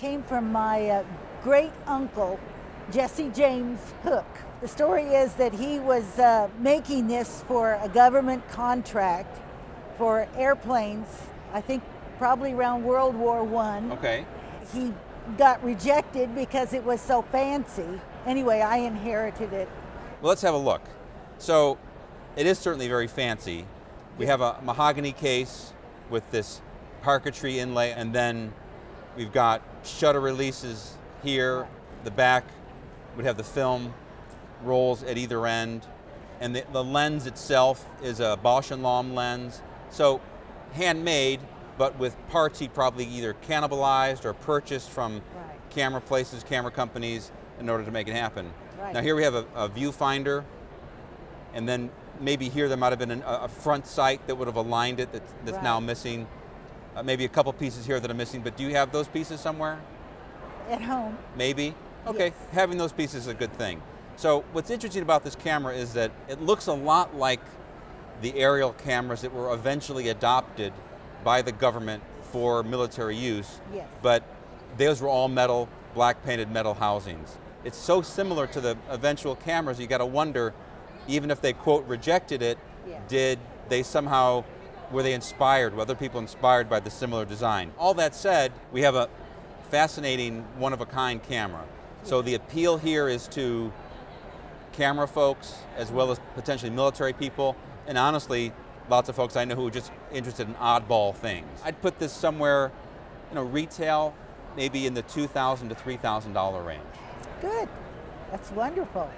came from my great uncle, Jesse James Hook. The story is that he was making this for a government contract for airplanes, I think probably around World War I. Okay. He got rejected because it was so fancy. Anyway, I inherited it. Well, let's have a look. So it is certainly very fancy. We have a mahogany case with this parquetry inlay, and then we've got shutter releases here. The back would have the film rolls at either end, and the lens itself is a Bausch & Lomb lens. So handmade, but with parts he probably either cannibalized or purchased from camera places, camera companies, in order to make it happen. Right. Now here we have a viewfinder, and then maybe here there might have been a front sight that would have aligned it that's now missing. Maybe a couple pieces here that are missing, but do you have those pieces somewhere? At home. Maybe? Okay, yes. Having those pieces is a good thing. So what's interesting about this camera is that it looks a lot like the aerial cameras that were eventually adopted by the government for military use, yes. But those were all metal, black painted metal housings. It's so similar to the eventual cameras, you got to wonder, even if they quote rejected it, did they somehow, were they inspired, were other people inspired by the similar design? All that said, we have a fascinating one-of-a-kind camera. So the appeal here is to camera folks as well as potentially military people, and honestly, lots of folks I know who are just interested in oddball things. I'd put this somewhere, retail, maybe in the $2,000 to $3,000 range. Good, that's wonderful.